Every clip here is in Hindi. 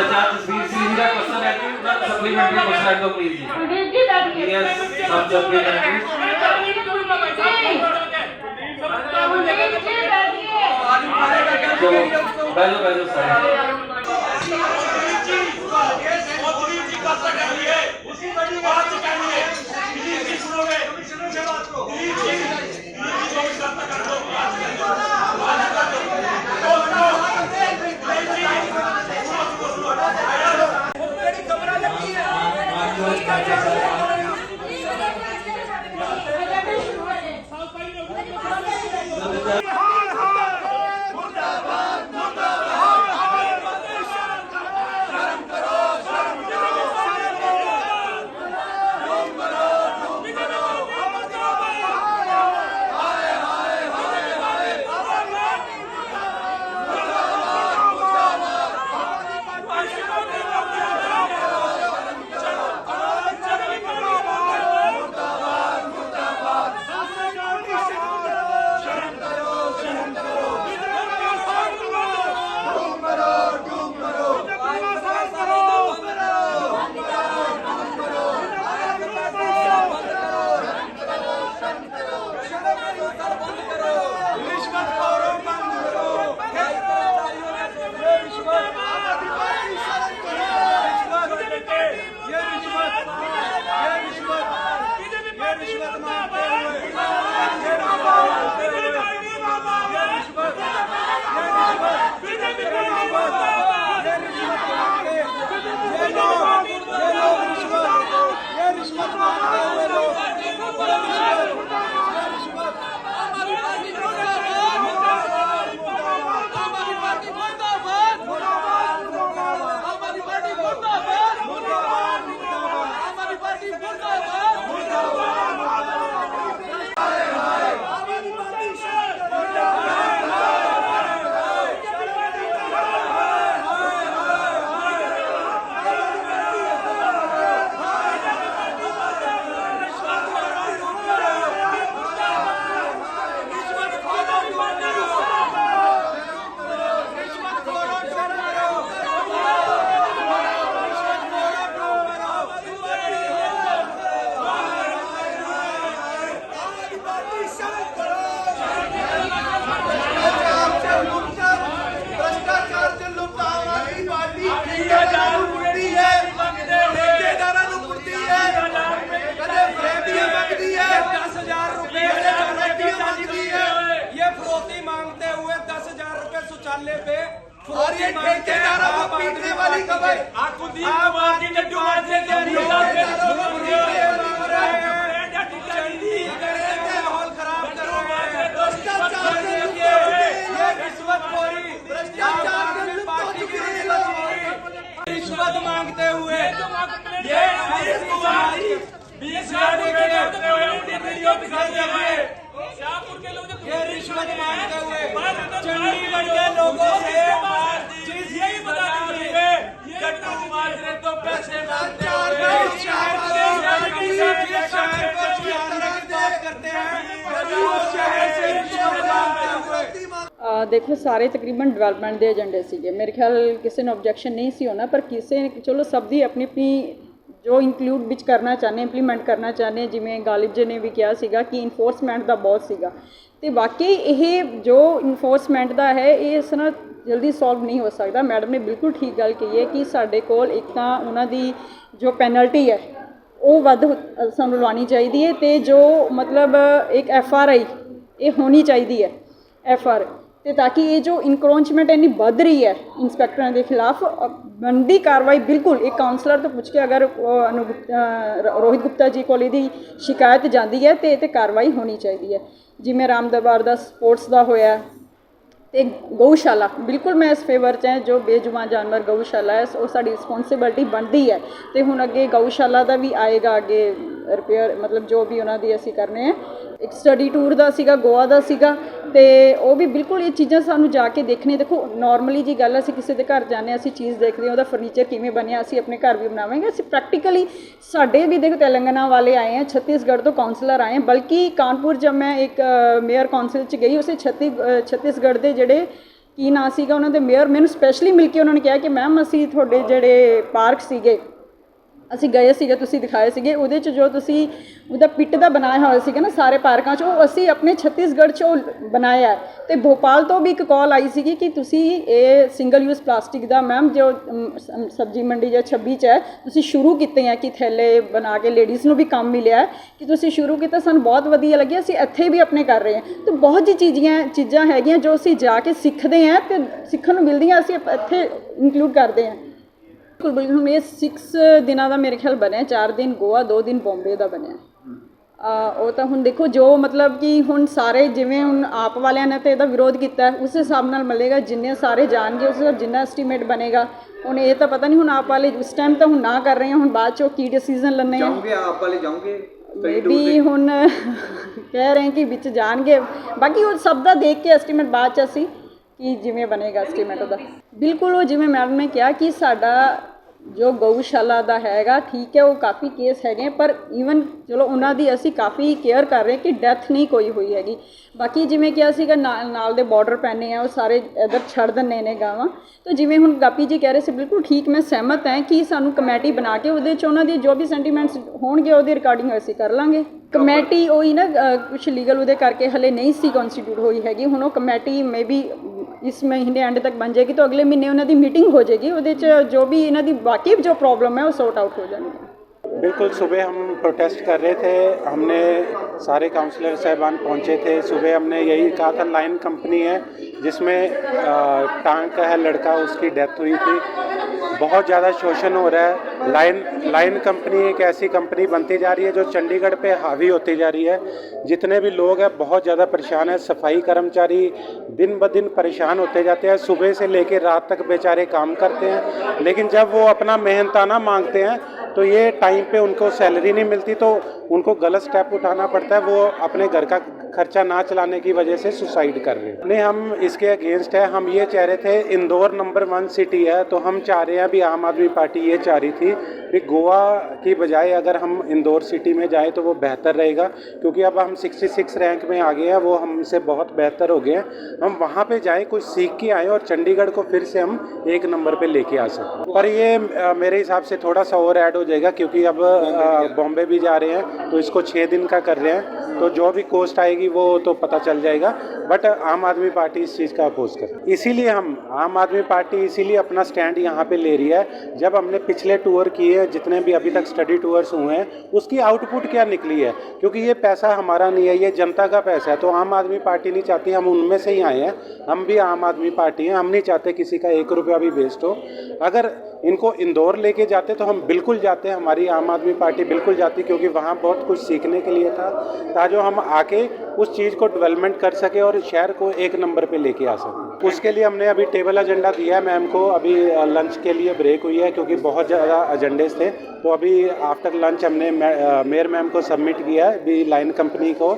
चार तस्वीर सी का क्वेश्चन है कि ना सप्लीमेंट्री क्वेश्चन दो प्लीज जी यस सब सप्लीमेंट्री तो बैठो सर रिश्वत मांगते हुए ये 20,000 ये रिश्वत मांगते हुए चंडीगढ़ के लोगों से यही बता दीजिए गट्टू माजरे तो पैसे मांगते हुए शहर को छुड़ाने की बात करते हैं उस शहर से रिश्वत मांगते हुए देखो सारे तकरीबन डेवलपमेंट के एजेंडे सीगे मेरे ख्याल किसी ने ऑब्जैक्शन नहीं सी होना पर किसी चलो सब दी अपनी अपनी जो इंक्लूड विच करना चाहते इंप्लीमेंट करना चाहते जिमें गालिब जी ने भी कहा सीगा कि इन्फोर्समेंट का बहुत सीगा तो वाकई ये जो इन्फोर्समेंट का है ये इस तरह जल्दी सॉल्व नहीं हो सकता। मैडम ने बिल्कुल ठीक गल कही है कि साढ़े कोल एक तो उन्होंने जो पेनल्टी है वो वध सानू लवानी चाहिए तो जो मतलब एक FRI ये होनी चाहिए है FR तो ताकि ये जो इंक्रोचमेंट इन्नी बढ़ रही है इंस्पैक्टरों के खिलाफ बनती कार्रवाई बिल्कुल एक काउंसलर तो पूछ के अगर रोहित गुप्ता जी को शिकायत जाती है तो ये कार्रवाई होनी चाहिए है। जिमें राम दरबार का स्पोर्ट्स का होया तो गऊशाला बिल्कुल मैं इस फेवर च जो बेजुबान जानवर गऊशाला है वो साड़ी रिस्पोंसिबिलिटी बनती है तो हुण अगे गऊशाला का भी आएगा अगे रिपेयर मतलब जो भी उन्होंने असी करने हैं। एक स्टडी टूर का सीगा गोवा का सीगा तो वो भी बिल्कुल ये चीज़ां सानू जाके देखने देखो नॉर्मली जी गल असी किसी के घर जाने असी चीज़ देखते हैं फर्नीचर किमें बनया असी अपने घर भी बनावेंगे असी प्रैक्टिकली साढ़े भी देखो तेलंगाना वाले आए हैं छत्तीसगढ़ तो काउंसलर आए हैं बल्कि कानपुर जब मैं एक मेयर काउंसिल च गई उसे छत्तीसगढ़ के जोड़े ਕੀ ਨਾਂ ਸੀਗਾ ਉਹਨਾਂ ਦੇ ਮੇਅਰ, ਮੈਨੂੰ ਸਪੈਸ਼ਲੀ ਮਿਲ ਕੇ ਉਹਨਾਂ ਨੇ ਕਿਹਾ ਕਿ ਮੈਮ ਅਸੀਂ ਤੁਹਾਡੇ ਜਿਹੜੇ ਪਾਰਕ ਸੀਗੇ ਅਸੀਂ ਗਏ ਸੀਗੇ, ਤੁਸੀਂ ਦਿਖਾਏ ਸੀਗੇ, ਉਹਦੇ 'ਚ ਜੋ ਤੁਸੀਂ ਉਹਦਾ ਪਿੱਟ ਦਾ ਬਣਾਇਆ ਹੋਇਆ ਸੀਗਾ ਨਾ ਸਾਰੇ ਪਾਰਕਾਂ 'ਚ, ਉਹ ਅਸੀਂ ਆਪਣੇ ਛੱਤੀਸਗੜ੍ਹ 'ਚ ਉਹ ਬਣਾਇਆ। ਅਤੇ ਭੋਪਾਲ ਤੋਂ ਵੀ ਇੱਕ ਕਾਲ ਆਈ ਸੀਗੀ ਕਿ ਤੁਸੀਂ ਇਹ ਸਿੰਗਲ ਯੂਜ਼ ਪਲਾਸਟਿਕ ਦਾ ਮੈਮ ਜੋ ਸਬਜ਼ੀ ਮੰਡੀ ਜਾਂ 26 'ਚ ਹੈ ਤੁਸੀਂ ਸ਼ੁਰੂ ਕੀਤੇ ਆ ਕਿ ਥੈਲੇ ਬਣਾ ਕੇ ਲੇਡੀਜ਼ ਨੂੰ ਵੀ ਕੰਮ ਮਿਲਿਆ ਕਿ ਤੁਸੀਂ ਸ਼ੁਰੂ ਕੀਤਾ, ਸਾਨੂੰ ਬਹੁਤ ਵਧੀਆ ਲੱਗਿਆ, ਅਸੀਂ ਇੱਥੇ ਵੀ ਆਪਣੇ ਕਰ ਰਹੇ ਹਾਂ। ਤਾਂ ਬਹੁਤ ਜਿਹੀ ਚੀਜ਼ਾਂ ਹੈਗੀਆਂ ਜੋ ਅਸੀਂ ਜਾ ਕੇ ਸਿੱਖਦੇ ਹਾਂ ਅਤੇ ਸਿੱਖਣ ਨੂੰ ਮਿਲਦੀਆਂ, ਅਸੀਂ ਇੱਥੇ ਇਨਕਲੂਡ ਕਰਦੇ ਹਾਂ। ਬਿਲਕੁਲ ਹੁਣ ਇਹ 6 ਦਿਨਾਂ ਦਾ ਮੇਰੇ ਖਿਆਲ ਬਣਿਆ, 4 ਦਿਨ ਗੋਆ 2 ਦਿਨ ਬੰਬੇ ਦਾ ਬਣਿਆ। ਉਹ ਤਾਂ ਹੁਣ ਦੇਖੋ ਜੋ ਮਤਲਬ ਕਿ ਹੁਣ ਸਾਰੇ ਜਿਵੇਂ ਹੁਣ ਆਪ ਵਾਲਿਆਂ ਨੇ ਤਾਂ ਇਹਦਾ ਵਿਰੋਧ ਕੀਤਾ, ਉਸ ਹਿਸਾਬ ਨਾਲ ਮਿਲੇਗਾ, ਜਿੰਨੇ ਸਾਰੇ ਜਾਣਗੇ ਉਸ ਹਿਸਾਬ ਜਿੰਨਾ ਐਸਟੀਮੇਟ ਬਣੇਗਾ। ਹੁਣ ਇਹ ਤਾਂ ਪਤਾ ਨਹੀਂ, ਹੁਣ ਆਪ ਵਾਲੇ ਉਸ ਟਾਈਮ ਤਾਂ ਹੁਣ ਨਾ ਕਰ ਰਹੇ ਹਾਂ, ਹੁਣ ਬਾਅਦ 'ਚੋਂ ਕੀ ਡਿਸੀਜ਼ਨ ਲੈਣੇ ਆ। ਆਪ ਵਾਲੇ ਜਾਓਗੇ ਵੀ ਹੁਣ ਕਹਿ ਰਹੇ ਕਿ ਵਿੱਚ ਜਾਣਗੇ, ਬਾਕੀ ਉਹ ਸਭ ਦਾ ਦੇਖ ਕੇ ਐਸਟੀਮੇਟ ਬਾਅਦ 'ਚ ਅਸੀਂ ਕਿ ਜਿਵੇਂ ਬਣੇਗਾ ਐਸਟੀਮੇਟ ਉਹਦਾ। ਬਿਲਕੁਲ ਉਹ ਜਿਵੇਂ ਮੈਡਮ ਨੇ ਕਿਹਾ ਕਿ ਸਾਡਾ ਜੋ ਗਊਸ਼ਾਲਾ ਦਾ ਹੈਗਾ ਠੀਕ ਹੈ, ਉਹ ਕਾਫੀ ਕੇਸ ਹੈਗੇ, ਪਰ ਈਵਨ ਚਲੋ ਉਹਨਾਂ ਦੀ ਅਸੀਂ ਕਾਫੀ ਕੇਅਰ ਕਰ ਰਹੇ ਕਿ ਡੈਥ ਨਹੀਂ ਕੋਈ ਹੋਈ ਹੈਗੀ। ਬਾਕੀ ਜਿਵੇਂ ਕਿਹਾ ਸੀਗਾ ਨਾਲ ਦੇ ਬਾਰਡਰ ਪੈਨੇ ਆ ਉਹ ਸਾਰੇ ਇੱਧਰ ਛੱਡ ਦਿੰਦੇ ਨੇ ਗਾਵਾਂ। ਤਾਂ ਜਿਵੇਂ ਹੁਣ ਗਾਪੀ ਜੀ ਕਹਿ ਰਹੇ ਸੀ ਬਿਲਕੁਲ ਠੀਕ, ਮੈਂ ਸਹਿਮਤ ਹਾਂ ਕਿ ਸਾਨੂੰ ਕਮੇਟੀ ਬਣਾ ਕੇ ਉਹਦੇ 'ਚ ਉਹਨਾਂ ਦੀ ਜੋ ਵੀ ਸੈਂਟੀਮੈਂਟਸ ਹੋਣਗੇ ਉਹਦੀ ਰਿਕਾਰਡਿੰਗ ਅਸੀਂ ਕਰ ਲਾਂਗੇ। ਕਮੇਟੀ ਉਹੀ ਨਾ ਕੁਛ ਲੀਗਲ ਉਹਦੇ ਕਰਕੇ ਹਲੇ ਨਹੀਂ ਸੀ ਕਨਸਟੀਟਿਊਟ ਹੋਈ ਹੈਗੀ, ਹੁਣ ਉਹ ਕਮੇਟੀ ਮੇ ਬੀ ਇਸ ਮਹੀਨੇ ਐਂਡ ਤੱਕ ਬਣ ਜਾਏਗੀ, ਤਾਂ ਅਗਲੇ ਮਹੀਨੇ ਉਹਨਾਂ ਦੀ ਮੀਟਿੰਗ ਹੋ ਜਾਏਗੀ, ਉਹਦੇ 'ਚ ਜੋ भी ਇਹਨਾਂ ਦੀ बाकी जो प्रॉब्लम है वो सॉर्ट आउट हो जाएंगे। बिल्कुल, सुबह हम प्रोटेस्ट कर रहे थे, हमने सारे काउंसलर साहबान पहुंचे थे। सुबह हमने यही कहा था, लाइन कंपनी है जिसमें टांग का है लड़का, उसकी डेथ हुई थी, बहुत ज़्यादा शोषण हो रहा है। लाइन कंपनी एक ऐसी कंपनी बनती जा रही है जो चंडीगढ़ पे हावी होती जा रही है। जितने भी लोग हैं बहुत ज़्यादा परेशान है। सफाई कर्मचारी दिन ब दिन परेशान होते जाते हैं, सुबह से लेकर रात तक बेचारे काम करते हैं, लेकिन जब वो अपना मेहनताना मांगते हैं तो ये टाइम पे उनको सैलरी नहीं मिलती, तो उनको गलत स्टेप उठाना पड़ता है। वो अपने घर का खर्चा ना चलाने की वजह से सुसाइड कर रहे हैं। नहीं, हम इसके अगेंस्ट है। हम ये चाह रहे थे, इंदौर नंबर 1 सिटी है, तो हम चाह रहे हैं, अभी आम आदमी पार्टी ये चाह रही थी कि गोवा की बजाय अगर हम इंदौर सिटी में जाएं तो वो बेहतर रहेगा, क्योंकि अब हम 66 रैंक में आ गए हैं, वो हमसे बहुत बेहतर हो गए हैं। हम वहाँ पे जाएं, कुछ सीख के आएँ और चंडीगढ़ को फिर से हम 1 नंबर पे लेके आ सकते। पर ये मेरे हिसाब से थोड़ा सा और ऐड हो जाएगा, क्योंकि अब बॉम्बे भी जा रहे हैं तो इसको 6 दिन का कर रहे हैं, तो जो भी कॉस्ट आएगी वो तो पता चल जाएगा। बट आम आदमी पार्टी इस चीज़ का अपोज कर, इसीलिए हम आम आदमी पार्टी इसीलिए अपना स्टैंड यहाँ पे ले रही है। जब हमने पिछले टूर किए, जितने भी अभी तक स्टडी टूर्स हुए हैं, उसकी आउटपुट क्या निकली है, क्योंकि ये पैसा हमारा नहीं है, ये जनता का पैसा है। तो आम आदमी पार्टी नहीं चाहती, हम उनमें से ही आए हैं, हम भी आम आदमी पार्टी हैं, हम नहीं चाहते किसी का 1 रुपया भी वेस्ट हो। अगर इनको इंदौर लेके जाते तो हम बिल्कुल जाते, हमारी आम आदमी पार्टी बिल्कुल जाती, क्योंकि वहाँ बहुत कुछ सीखने के लिए था, ताकि हम आके उस चीज़ को डेवलपमेंट कर सके और शहर को 1 नंबर पे लेके आ सकें। उसके लिए हमने अभी टेबल एजेंडा दिया है मैम को। अभी लंच के लिए ब्रेक हुई है, क्योंकि बहुत ज़्यादा एजेंडेस थे, तो अभी आफ्टर लंच हमने मेयर मैम को सबमिट किया है अभी लाइन कंपनी को,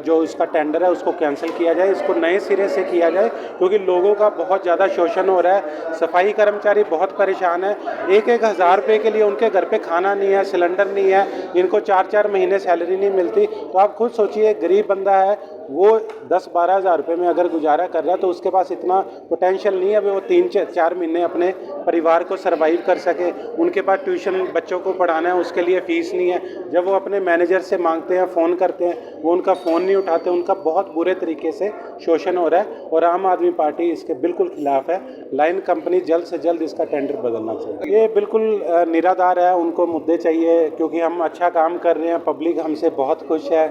जो इसका टेंडर है उसको कैंसिल किया जाए, इसको नए सिरे से किया जाए, क्योंकि लोगों का बहुत ज़्यादा शोषण हो रहा है। सफाई कर्मचारी बहुत परेशान है, 1-1 हज़ार रुपये के लिए उनके घर पे खाना नहीं है, सिलेंडर नहीं है, इनको 4-4 महीने सैलरी नहीं मिलती। तो आप खुद सोचिए, गरीब बंदा है, वो 10-12 हज़ार रुपये में अगर गुजारा कर रहा है, तो उसके पास इतना पोटेंशियल नहीं है वो 3-4 महीने अपने परिवार को सर्वाइव कर सके। उनके पास ट्यूशन बच्चों को पढ़ाना है, उसके लिए फ़ीस नहीं है। जब वो अपने मैनेजर से मांगते हैं, फ़ोन करते हैं, वो उनका फ़ोन नहीं उठाते, उनका बहुत बुरे तरीके से शोषण हो रहा है, और आम आदमी पार्टी इसके बिल्कुल खिलाफ है। लाइन कंपनी जल्द से जल्द इसका टेंडर बदलना चाहिए। ये बिल्कुल निराधार है, उनको मुद्दे चाहिए, क्योंकि हम अच्छा काम कर रहे हैं, पब्लिक हमसे बहुत खुश है।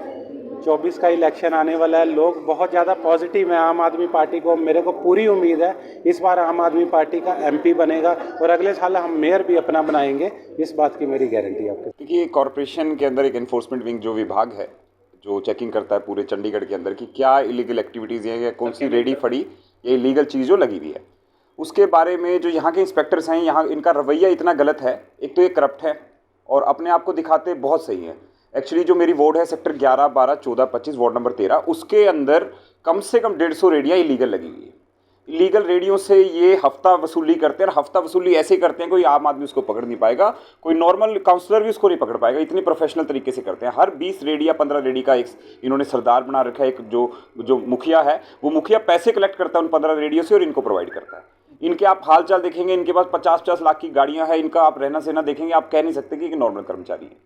24 का इलेक्शन आने वाला है, लोग बहुत ज़्यादा पॉजिटिव हैं आम आदमी पार्टी को। मेरे को पूरी उम्मीद है इस बार आम आदमी पार्टी का MP बनेगा, और अगले साल हम मेयर भी अपना बनाएंगे, इस बात की मेरी गारंटी है आपको। देखिए, कॉरपोरेशन के अंदर एक एनफोर्समेंट विंग जो विभाग है, जो चेकिंग करता है पूरे चंडीगढ़ के अंदर कि क्या इलीगल एक्टिविटीज़ हैं या कौन सी रेडी फड़ी या इलीगल चीज़ जो लगी हुई है, उसके बारे में जो यहाँ के इंस्पेक्टर्स हैं, यहाँ इनका रवैया इतना गलत है। एक तो ये करप्ट है और अपने आप को दिखाते बहुत सही है। एक्चुअली जो मेरी वार्ड है सेक्टर 11, 12, 14, 25 वार्ड नंबर 13, उसके अंदर कम से कम 150 रेडियाँ इलीगल लगी हुई है। लीगल रेडियो से ये हफ्ता वसूली करते हैं, और हफ्ता वसूली ऐसे करते हैं कोई आम आदमी उसको पकड़ नहीं पाएगा, कोई नॉर्मल काउंसलर भी उसको नहीं पकड़ पाएगा, इतनी प्रोफेशनल तरीके से करते हैं। हर 20 रेडी या 15 रेडी का एक इन्होंने सरदार बना रखा है, एक जो मुखिया है, वो मुखिया पैसे कलेक्ट करता है उन 15 रेडियो से और इनको प्रोवाइड करता है। इनके आप हाल चाल देखेंगे, इनके पास 50-50 लाख की गाड़ियाँ हैं, इनका आप रहना सहना देखेंगे, आप कह नहीं सकते कि नॉर्मल कर्मचारी है।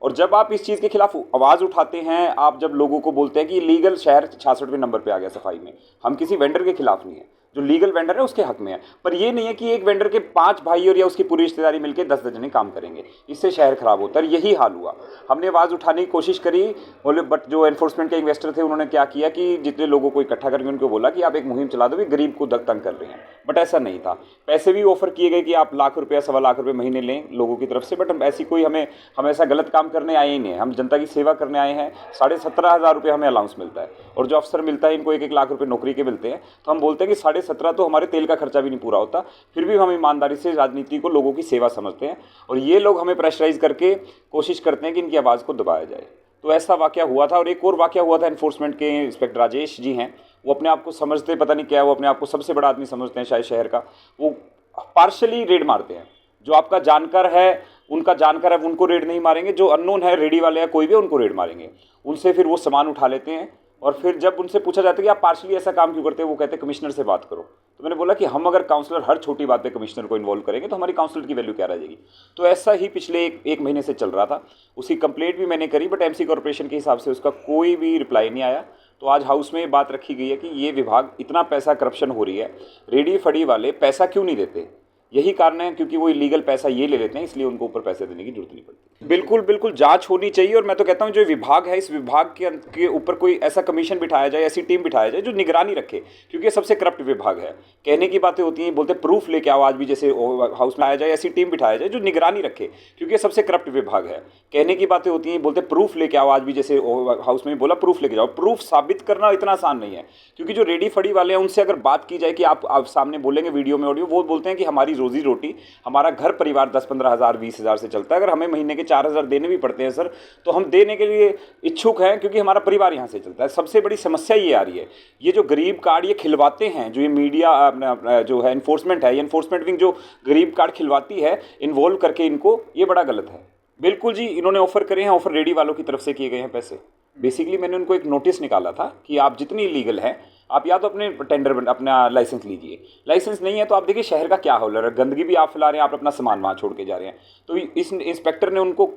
और जब आप इस चीज़ के खिलाफ आवाज़ उठाते हैं, आप जब लोगों को बोलते हैं कि लीगल शहर 66वें नंबर पे आ गया सफाई में, हम किसी वेंडर के खिलाफ नहीं है, जो लीगल वेंडर है उसके हक में है, पर ये नहीं है कि एक वेंडर के 5 भाई और या उसकी पूरी रिश्तेदारी मिलकर 10 जने काम करेंगे, इससे शहर खराब होता है। यही हाल हुआ। हमने आवाज़ उठाने की कोशिश करी, बोले बट जो एनफोर्समेंट के इन्वेस्टर थे उन्होंने क्या किया कि जितने लोगों को इकट्ठा करके उनको बोला कि आप एक मुहिम चला दो, भी गरीब को तंग कर रहे हैं, बट ऐसा नहीं था। पैसे भी ऑफर किए गए कि आप लाख रुपया 1.25 लाख रुपये महीने लें लोगों की तरफ से, बट हम ऐसी कोई हम ऐसा गलत काम करने आए ही नहीं है, हम जनता की सेवा करने आए हैं। 17,500 रुपये हमें अलाउंस मिलता है, और जो अफसर मिलता है इनको 1-1 लाख रुपये नौकरी के मिलते हैं। तो हम बोलते हैं कि 17.5 तो हमारे तेल का खर्चा भी नहीं पूरा होता, फिर भी हम ईमानदारी से राजनीति को लोगों की सेवा समझते हैं, और ये लोग हमें प्रेशराइज करके कोशिश करते हैं कि इनकी आवाज़ को दबाया जाए। तो ऐसा वाकया हुआ था। और एक और वाकया हुआ था, एनफोर्समेंट के इंस्पेक्टर राजेश जी हैं, वो अपने आप को समझते पता नहीं क्या है, वो अपने आप को सबसे बड़ा आदमी समझते हैं शायद शहर का, वो पार्शली रेड मारते हैं। जो आपका जानकार है, उनका जानकार है, उनको रेड नहीं मारेंगे, जो अननोन है रेडी वाले या कोई भी, उनको रेड मारेंगे। उनसे फिर वो सामान उठा लेते हैं, और फिर जब उनसे पूछा जाता है कि आप पार्शली ऐसा काम क्यों करते हैं, वो कहते हैं कमिश्नर से बात करो। तो मैंने बोला कि हम अगर काउंसलर हर छोटी बात पे कमिश्नर को इन्वॉल्व करेंगे तो हमारी काउंसलर की वैल्यू क्या रह जाएगी। तो ऐसा ही पिछले एक महीने से चल रहा था। उसकी कंप्लेंट भी मैंने करी, बट एमसी कॉर्पोरेशन के हिसाब से उसका कोई भी रिप्लाई नहीं आया। तो आज हाउस में ये बात रखी गई है कि ये विभाग इतना पैसा करप्शन हो रही है, रेडी फड़ी वाले पैसा क्यों नहीं देते। यही कारण है क्योंकि वो इलीगल पैसा ये ले लेते हैं, इसलिए उनको ऊपर पैसे देने की जरूरत नहीं पड़ती। बिल्कुल जांच होनी चाहिए। और मैं तो कहता हूँ जो विभाग है, इस विभाग के ऊपर कोई ऐसा कमीशन बिठाया जाए, ऐसी टीम बिठाया जाए जो निगरानी रखे, क्योंकि ये सबसे करप्ट विभाग है। कहने की बातें होती हैं, बोलते प्रूफ लेके आओ, आज भी जैसे हाउस में आया जाए, ऐसी टीम बिठाया जाए जो निगरानी रखे, क्योंकि ये सबसे करप्ट विभाग है। कहने की बातें होती हैं, बोलते प्रूफ लेके आओ, आज भी जैसे हाउस में बोला प्रूफ लेके जाओ। प्रूफ साबित करना इतना आसान नहीं है, क्योंकि जो रेडी फड़ी वाले हैं उनसे अगर बात की जाए कि आप सामने बोलेंगे वीडियो में, ऑडियो, वो बोलते हैं कि हमारी रोजी रोटी, हमारा घर परिवार 10-15 हज़ार 20 हज़ार से चलता है, अगर हमें महीने के 4,000 देने भी पड़ते हैं सर, तो हम देने के लिए इच्छुक हैं, क्योंकि हमारा परिवार यहाँ से चलता है। सबसे बड़ी समस्या ये आ रही है, ये जो गरीब कार्ड ये खिलवाते हैं, जो ये मीडिया जो है एनफोर्समेंट है, ये एनफोर्समेंट विंग जो गरीब कार्ड खिलवाती है इन्वॉल्व करके इनको, ये बड़ा गलत है। बिल्कुल जी, इन्होंने ऑफर करे हैं, ऑफर रेडी वालों की तरफ से किए गए हैं पैसे। बेसिकली मैंने उनको एक नोटिस निकाला था कि आप जितनी लीगल हैं, आप या तो अपने टेंडर अपना लाइसेंस लीजिए, लाइसेंस नहीं है तो आप देखिए शहर का क्या हाल है, गंदगी भी आप फैला रहे हैं, आप अपना सामान वहाँ छोड़ के जा रहे हैं। तो इस इंस्पेक्टर ने उनको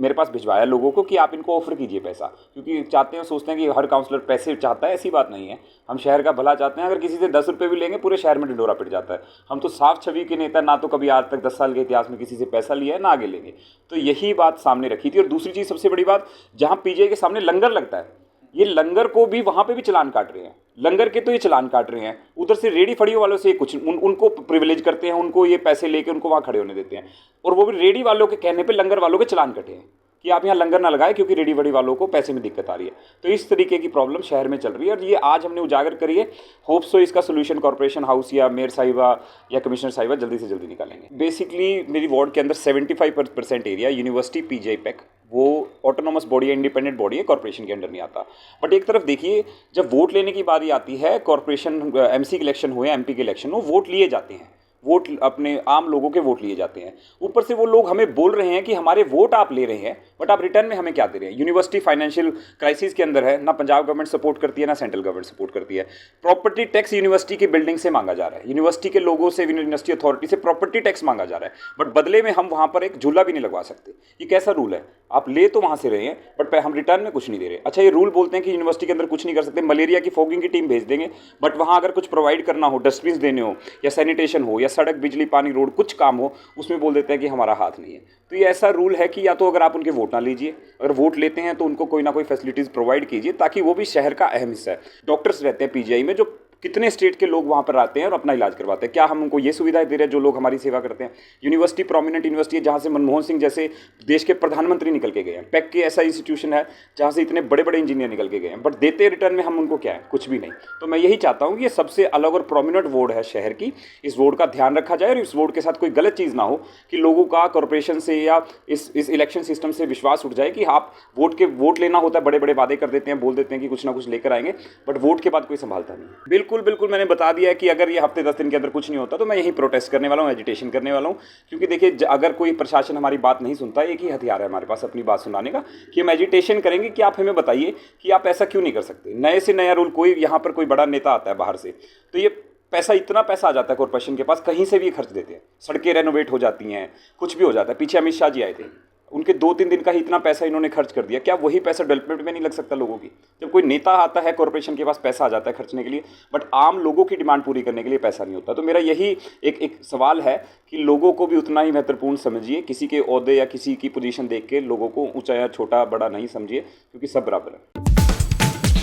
मेरे पास भिजवाया लोगों को कि आप इनको ऑफर कीजिए पैसा, क्योंकि चाहते हैं, सोचते हैं कि हर काउंसलर पैसे चाहता है, ऐसी बात नहीं है। हम शहर का भला चाहते हैं। अगर किसी से 10 रुपये भी लेंगे, पूरे शहर में ढिंडोरा पिट जाता है। हम तो साफ छवि के नेता, ना तो कभी आज तक 10 साल के इतिहास में किसी से पैसा लिया है, ना आगे लेंगे। तो यही बात सामने रखी थी। और दूसरी चीज़, सबसे बड़ी बात, जहाँ पीजीआई के सामने लंगर लगता है, ये लंगर को भी वहाँ पे भी चलान काट रहे हैं, लंगर के तो ये चलान काट रहे हैं, उधर से रेडी फड़ियों वालों से कुछ उनको प्रिविलेज करते हैं, उनको ये पैसे लेके उनको वहाँ खड़े होने देते हैं, और वो भी रेडी वालों के कहने पे लंगर वालों के चलान कटे हैं कि आप यहाँ लंगर ना लगाए, क्योंकि रेडी फड़ी वालों को पैसे में दिक्कत आ रही है। तो इस तरीके की प्रॉब्लम शहर में चल रही है, और ये आज हमने उजागर करी है। होप सो इसका सोल्यूशन कॉर्पोरेशन हाउस या मेयर साहिबा या कमिश्नर साहिबा जल्दी से जल्दी निकालेंगे। बेसिकली मेरी वार्ड के अंदर 75% एरिया यूनिवर्सिटी पीजीआई पैक, वो ऑटोनोमस बॉडी है, इंडिपेंडेंट बॉडी है, कॉर्पोरेशन के अंडर नहीं आता। बट एक तरफ देखिए, जब वोट लेने की बारी आती है, कॉर्पोरेशन एमसी के इलेक्शन हो या एमपी के इलेक्शन हो, वोट लिए जाते हैं, वोट अपने आम लोगों के वोट लिए जाते हैं। ऊपर से वो लोग हमें बोल रहे हैं कि हमारे वोट आप ले रहे हैं, बट आप रिटर्न में हमें क्या दे रहे हैं। यूनिवर्सिटी फाइनेंशियल क्राइसिस के अंदर है, ना पंजाब गवर्नमेंट सपोर्ट करती है, ना सेंट्रल गवर्नमेंट सपोर्ट करती है। प्रॉपर्टी टैक्स यूनिवर्सिटी की बिल्डिंग से मांगा जा रहा है, यूनिवर्सिटी के लोगों से, यूनिवर्सिटी अथॉरिटी से प्रॉपर्टी टैक्स मांगा जा रहा है, बट बदले में हम वहाँ पर एक झूला भी नहीं लगवा सकते। ये कैसा रूल है? आप ले तो वहाँ से रहे हैं, बट हम रिटर्न में कुछ नहीं दे रहे। अच्छा, ये रूल बोलते हैं कि यूनिवर्सिटी के अंदर कुछ नहीं कर सकते, मलेरिया की फॉगिंग की टीम भेज देंगे, बट वहाँ अगर कुछ प्रोवाइड करना हो, डस्टबिन देने हो, या सैनिटेशन हो, या सड़क, बिजली, पानी, रोड, कुछ काम हो, उसमें बोल देते हैं कि हमारा हाथ नहीं है। तो ये ऐसा रूल है कि या तो अगर आप उनके वोट ना लीजिए, अगर वोट लेते हैं तो उनको कोई ना कोई फैसिलिटीज़ प्रोवाइड कीजिए, ताकि वो भी शहर का अहम हिस्सा है। डॉक्टर्स रहते हैं पीजीआई में, जो कितने स्टेट के लोग वहाँ पर आते हैं और अपना इलाज करवाते हैं। क्या हम उनको ये सुविधाएं दे रहे हैं जो लोग हमारी सेवा करते हैं? यूनिवर्सिटी प्रोमिनेंट यूनिवर्सिटी है, जहाँ से मनमोहन सिंह जैसे देश के प्रधानमंत्री निकल के गए हैं। पैक के ऐसा इंस्टीट्यूशन है जहाँ से इतने बड़े बड़े इंजीनियर निकल के गए हैं, बट देते रिटर्न में हम उनको क्या है? कुछ भी नहीं। तो मैं यही चाहता हूँ कि ये सबसे अलग और प्रोमिनेंट वार्ड है शहर की, इस वार्ड का ध्यान रखा जाए, और इस वार्ड के साथ कोई गलत चीज़ ना हो कि लोगों का कॉर्पोरेशन से या इस इलेक्शन सिस्टम से विश्वास उठ जाए कि आप वोट लेना होता है, बड़े बड़े वादे कर देते हैं, बोल देते हैं कि कुछ ना कुछ लेकर आएंगे, बट वोट के बाद कोई संभालता नहीं। बिल्कुल बिल्कुल बिल्कुल मैंने बता दिया है कि अगर ये हफ्ते 10 दिन के अंदर कुछ नहीं होता तो मैं यहीं प्रोटेस्ट करने वाला हूँ, एजिटेशन करने वाला हूँ। क्योंकि देखिए अगर कोई प्रशासन हमारी बात नहीं सुनता, एक ही हथियार है हमारे पास अपनी बात सुनाने का, कि हम एजिटेशन करेंगे कि आप हमें बताइए कि आप ऐसा क्यों नहीं कर सकते। नए से नया रूल, कोई यहाँ पर कोई बड़ा नेता आता है बाहर से तो ये पैसा, इतना पैसा आ जाता है कॉर्पोरेशन के पास, कहीं से भी खर्च देते हैं, सड़कें रेनोवेट हो जाती हैं, कुछ भी हो जाता है। पीछे अमित शाह जी आए थे, उनके 2-3 दिन का ही इतना पैसा इन्होंने खर्च कर दिया। क्या वही पैसा डेवलपमेंट में नहीं लग सकता लोगों की? जब कोई नेता आता है कॉर्पोरेशन के पास पैसा आ जाता है खर्चने के लिए, बट आम लोगों की डिमांड पूरी करने के लिए पैसा नहीं होता। तो मेरा यही एक सवाल है कि लोगों को भी उतना ही महत्वपूर्ण समझिए, किसी के ओहदे या किसी की पोजीशन देख के लोगों को ऊंचा या छोटा बड़ा नहीं समझिए, क्योंकि सब बराबर है।